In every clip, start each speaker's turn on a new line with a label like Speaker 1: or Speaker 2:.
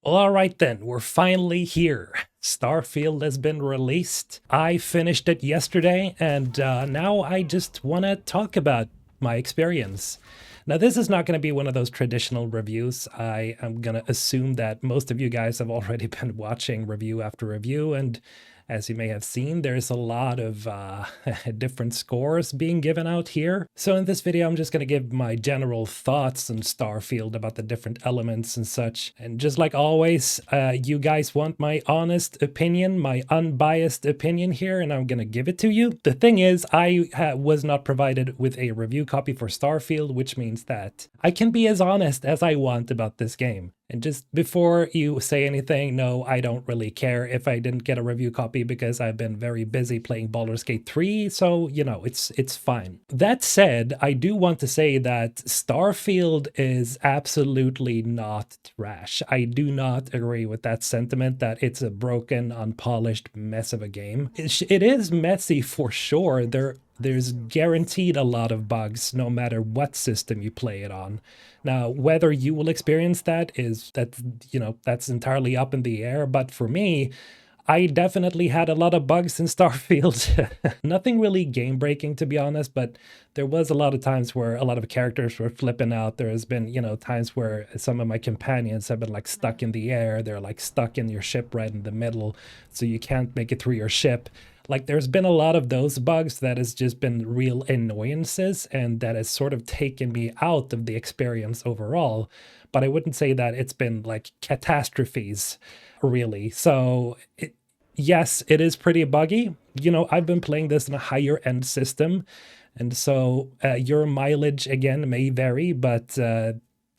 Speaker 1: Well, all right then, we're finally here. Starfield has been released. I finished it yesterday, and now I just want to talk about my experience. Now, this is not going to be one of those traditional reviews. I am going to assume that most of you guys have already been watching review after review, and as you may have seen, there's a lot of different scores being given out here. So in this video, I'm just going to give my general thoughts on Starfield about the different elements and such. And just like always, you guys want my honest opinion, my unbiased opinion here, and I'm going to give it to you. The thing is, I was not provided with a review copy for Starfield, which means that I can be as honest as I want about this game. And just before you say anything, no, I don't really care if I didn't get a review copy because I've been very busy playing Baldur's Gate 3, so, you know, it's fine. That said, I do want to say that Starfield is absolutely not trash. I do not agree with that sentiment that it's a broken, unpolished mess of a game. It is messy for sure. There's guaranteed a lot of bugs no matter what system you play it on. Now, whether you will experience that's entirely up in the air, but for me, I definitely had a lot of bugs in Starfield. Nothing really game breaking, to be honest, but there was a lot of times where a lot of characters were flipping out. There has been, times where some of my companions have been like stuck in the air. They're like stuck in your ship right in the middle, so you can't make it through your ship. Like, there's been a lot of those bugs that has just been real annoyances, and that has sort of taken me out of the experience overall. But I wouldn't say that it's been like catastrophes, really. So, yes, it is pretty buggy. I've been playing this in a higher end system, and so your mileage again may vary, but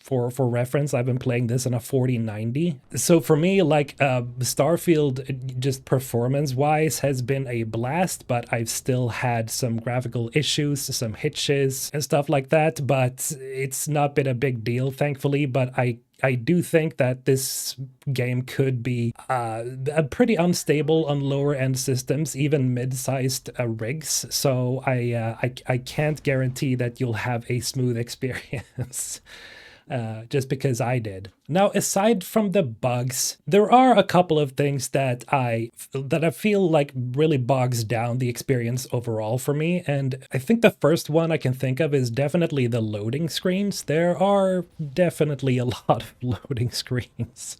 Speaker 1: for reference, I've been playing this on a 4090. So for me, like, Starfield, just performance-wise, has been a blast, but I've still had some graphical issues, some hitches, and stuff like that, but it's not been a big deal, thankfully. But I do think that this game could be pretty unstable on lower end systems, even mid-sized rigs. So I can't guarantee that you'll have a smooth experience. Just because I did. Now, aside from the bugs, there are a couple of things that I feel like really bogs down the experience overall for me. And I think the first one I can think of is definitely the loading screens. There are definitely a lot of loading screens.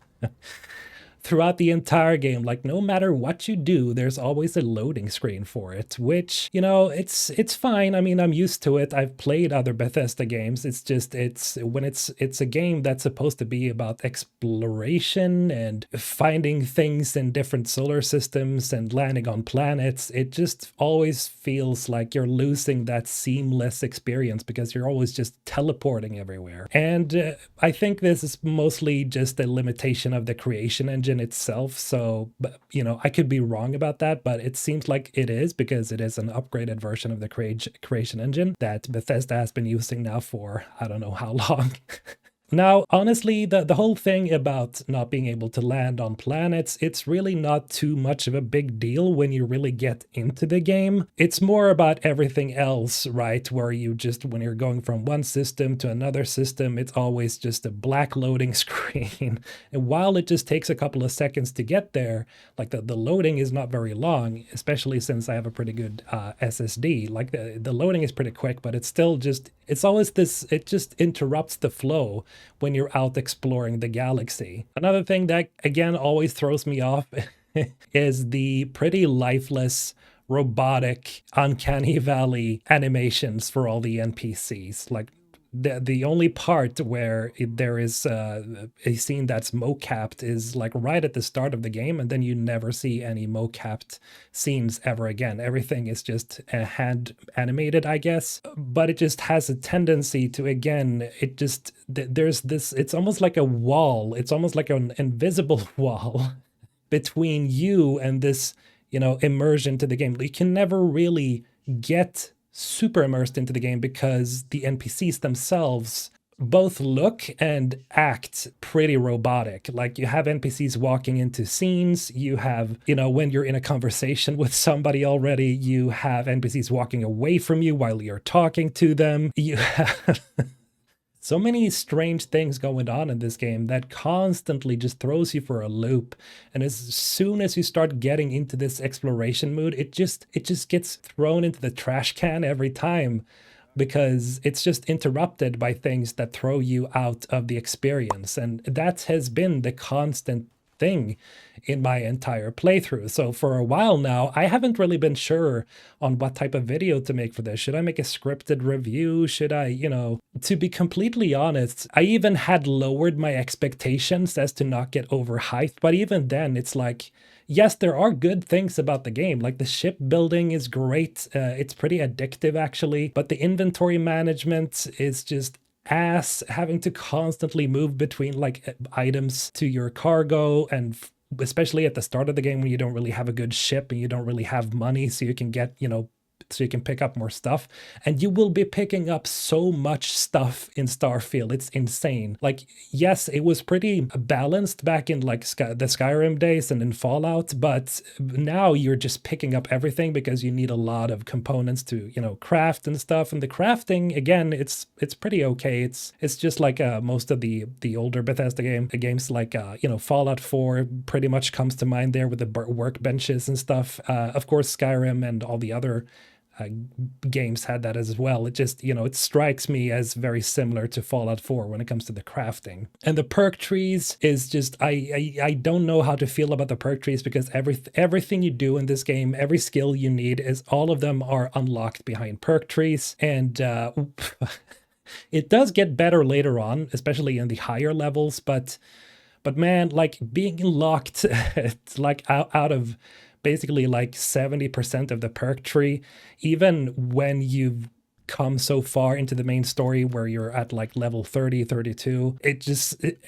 Speaker 1: Throughout the entire game, like, no matter what you do, there's always a loading screen for it, which, it's fine. I mean, I'm used to it. I've played other Bethesda games. It's just, it's a game that's supposed to be about exploration and finding things in different solar systems and landing on planets. It just always feels like you're losing that seamless experience because you're always just teleporting everywhere. And I think this is mostly just a limitation of the creation engine itself. So, I could be wrong about that, but it seems like it is, because it is an upgraded version of the creation engine that Bethesda has been using now for I don't know how long. Now, honestly, the whole thing about not being able to land on planets, it's really not too much of a big deal when you really get into the game. It's more about everything else, right? Where when you're going from one system to another system, it's always just a black loading screen. And while it just takes a couple of seconds to get there, like the loading is not very long, especially since I have a pretty good SSD. Like the loading is pretty quick, but it's still just, it's always this, it just interrupts the flow when you're out exploring the galaxy. Another thing that, again, always throws me off is the pretty lifeless, robotic, uncanny valley animations for all the NPCs. Like, the only part where there is a scene that's mocapped is like right at the start of the game, and then you never see any mocapped scenes ever again. Everything is just hand animated, I guess, but it just has a tendency to, again, there's this, it's almost like a wall, it's almost like an invisible wall between you and this, immersion to the game. You can never really get super immersed into the game because the NPCs themselves both look and act pretty robotic. Like, you have NPCs walking into scenes, you have, when you're in a conversation with somebody already, you have NPCs walking away from you while you're talking to them. You have So many strange things going on in this game that constantly just throws you for a loop. And as soon as you start getting into this exploration mood, it just gets thrown into the trash can every time because it's just interrupted by things that throw you out of the experience. And that has been the constant thing in my entire playthrough. So for a while now, I haven't really been sure on what type of video to make for this. Should I make a scripted review? Should I, to be completely honest, I even had lowered my expectations as to not get overhyped. But even then, it's like, yes, there are good things about the game. Like the ship building is great. It's pretty addictive, actually. But the inventory management is just ass, having to constantly move between like items to your cargo, and especially at the start of the game when you don't really have a good ship and you don't really have money so you can get, so you can pick up more stuff. And you will be picking up so much stuff in Starfield. It's insane. Like, yes, it was pretty balanced back in like the Skyrim days and in Fallout, but now you're just picking up everything because you need a lot of components to, craft and stuff. And the crafting, again, it's pretty okay. It's just like most of the older Bethesda games like Fallout 4 pretty much comes to mind there with the workbenches and stuff. Of course, Skyrim and all the other games had that as well. It just, it strikes me as very similar to Fallout 4 when it comes to the crafting. And the perk trees is just, I don't know how to feel about the perk trees because everything you do in this game, every skill you need, is all of them are unlocked behind perk trees. And it does get better later on, especially in the higher levels, but man, like being locked like out of basically like 70% of the perk tree, even when you've come so far into the main story where you're at like level 30, 32,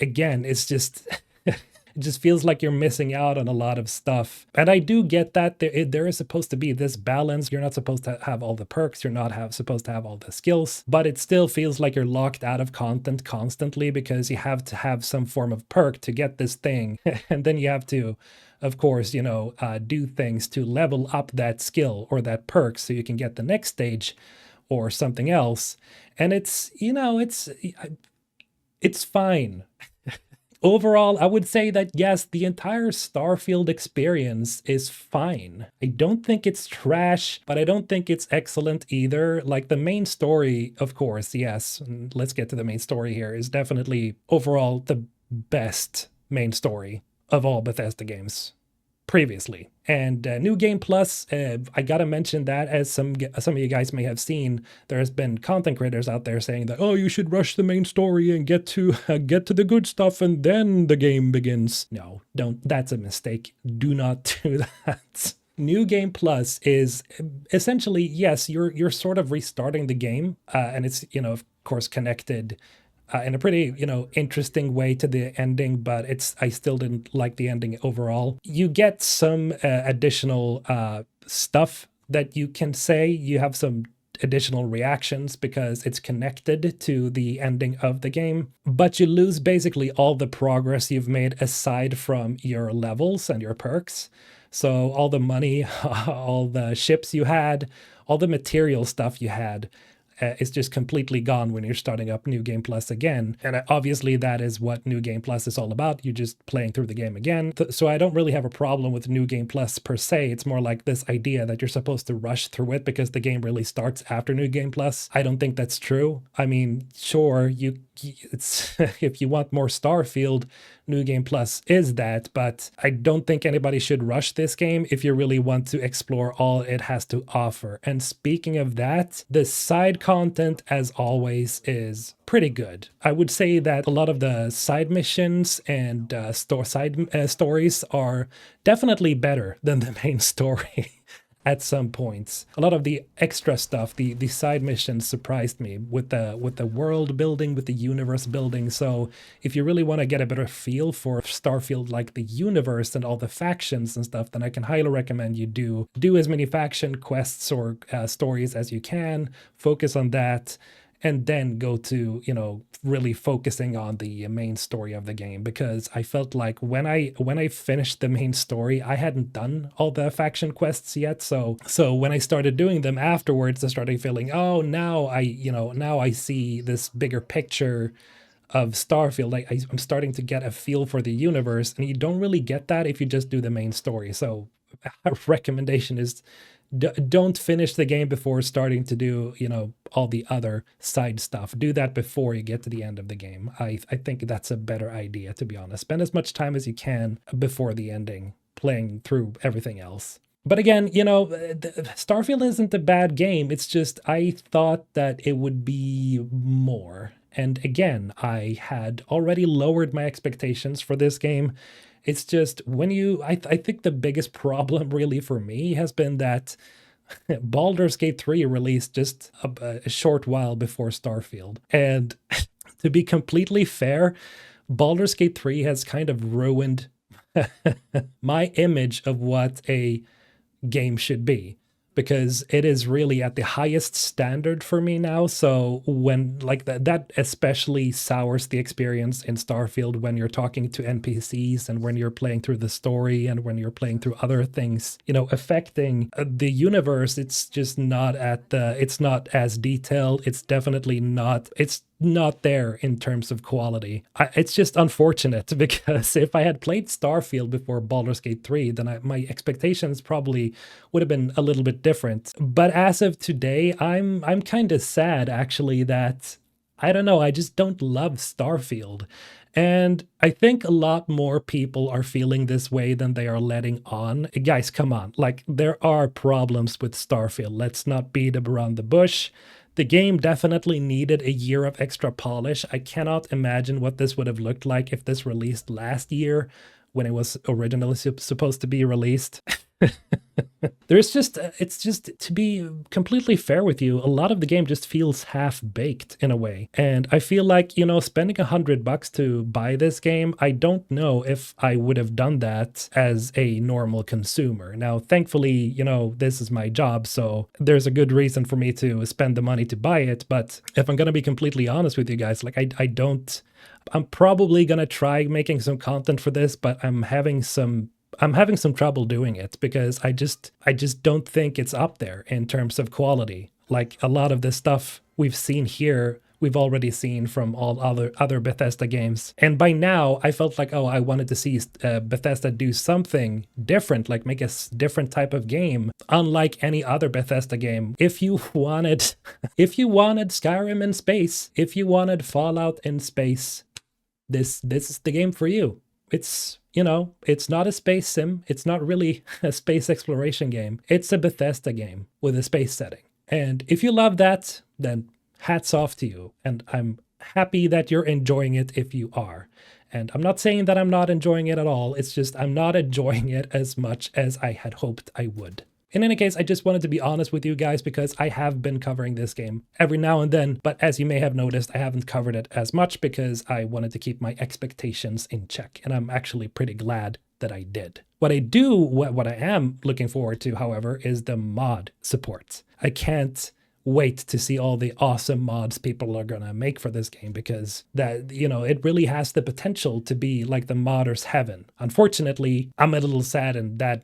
Speaker 1: again, it's just it just feels like you're missing out on a lot of stuff. And I do get that there is supposed to be this balance. You're not supposed to have all the perks. You're not supposed to have all the skills, but it still feels like you're locked out of content constantly because you have to have some form of perk to get this thing. And then you have to, of course, do things to level up that skill or that perk so you can get the next stage or something else. And it's fine. Overall, I would say that yes, the entire Starfield experience is fine. I don't think it's trash, but I don't think it's excellent either. Like the main story, of course, yes, let's get to the main story here, is definitely overall the best main story of all Bethesda games previously. And New Game Plus, I gotta mention that, as some of you guys may have seen, there has been content creators out there saying that, oh, you should rush the main story and get to the good stuff and then the game begins. No, don't. That's a mistake. Do not do that. New Game Plus is essentially, yes, you're sort of restarting the game, and it's, of course, connected in a pretty, interesting way to the ending, but I still didn't like the ending overall. You get some additional stuff that you can say. You have some additional reactions because it's connected to the ending of the game, but you lose basically all the progress you've made aside from your levels and your perks. So all the money, all the ships you had, all the material stuff you had, is just completely gone when you're starting up New Game Plus again. And obviously that is what New Game Plus is all about. You're just playing through the game again. So I don't really have a problem with New Game Plus per se. It's more like this idea that you're supposed to rush through it because the game really starts after New Game Plus. I don't think that's true. I mean, sure, it's if you want more Starfield, New Game Plus is that, but I don't think anybody should rush this game if you really want to explore all it has to offer. And speaking of that, the side content, as always, is pretty good. I would say that a lot of the side missions and stories are definitely better than the main story. At some points, a lot of the extra stuff, the side missions surprised me with the world building, with the universe building. So if you really want to get a better feel for Starfield, like the universe and all the factions and stuff, then I can highly recommend you do as many faction quests or stories as you can. Focus on that. and then go to, really focusing on the main story of the game, because I felt like when I finished the main story, I hadn't done all the faction quests yet. So when I started doing them afterwards, I started feeling, oh, now I see this bigger picture of Starfield. Like I'm starting to get a feel for the universe, and you don't really get that if you just do the main story. So a recommendation is don't finish the game before starting to do, all the other side stuff. Do that before you get to the end of the game. I think that's a better idea, to be honest. Spend as much time as you can before the ending playing through everything else. But again, Starfield isn't a bad game. It's just I thought that it would be more. And again, I had already lowered my expectations for this game. It's just I think the biggest problem really for me has been that Baldur's Gate 3 released just a short while before Starfield. And to be completely fair, Baldur's Gate 3 has kind of ruined my image of what a game should be, because it is really at the highest standard for me now. So when like that especially sours the experience in Starfield when you're talking to NPCs and when you're playing through the story and when you're playing through other things, affecting the universe. It's just not it's not as detailed. It's definitely not, it's not there in terms of quality. It's just unfortunate, because if I had played Starfield before Baldur's Gate 3, then my expectations probably would have been a little bit different. But as of today, I'm kind of sad actually that, I don't know, I just don't love Starfield. And I think a lot more people are feeling this way than they are letting on. Guys, come on. Like, there are problems with Starfield. Let's not beat around the bush. The game definitely needed a year of extra polish. I cannot imagine what this would have looked like if this released last year when it was originally supposed to be released. It's just, to be completely fair with you, a lot of the game just feels half-baked in a way. And I feel like, spending $100 to buy this game, I don't know if I would have done that as a normal consumer. Now, thankfully, this is my job, so there's a good reason for me to spend the money to buy it. But if I'm going to be completely honest with you guys, like I'm probably going to try making some content for this, but I'm having some trouble doing it, because I just don't think it's up there in terms of quality. Like, a lot of the stuff we've seen here, we've already seen from all other Bethesda games. And by now, I felt like, I wanted to see Bethesda do something different, like make a different type of game, unlike any other Bethesda game. If you wanted Skyrim in space, if you wanted Fallout in space, this is the game for you. It's, it's not a space sim. It's not really a space exploration game. It's a Bethesda game with a space setting. And if you love that, then hats off to you. And I'm happy that you're enjoying it if you are. And I'm not saying that I'm not enjoying it at all. It's just I'm not enjoying it as much as I had hoped I would. In any case, I just wanted to be honest with you guys, because I have been covering this game every now and then, but as you may have noticed, I haven't covered it as much because I wanted to keep my expectations in check, and I'm actually pretty glad that I did. What I am looking forward to, however, is the mod support. I can't wait to see all the awesome mods people are gonna make for this game, because that, it really has the potential to be like the modder's heaven. Unfortunately, I'm a little saddened that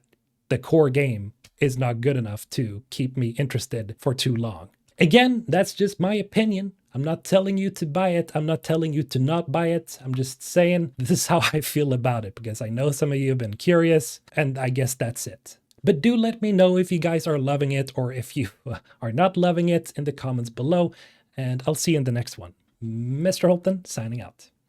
Speaker 1: the core game is not good enough to keep me interested for too long. Again, that's just my opinion. I'm not telling you to buy it. I'm not telling you to not buy it. I'm just saying this is how I feel about it, because I know some of you have been curious, and I guess that's it. But do let me know if you guys are loving it or if you are not loving it in the comments below, and I'll see you in the next one. MrHulthen signing out.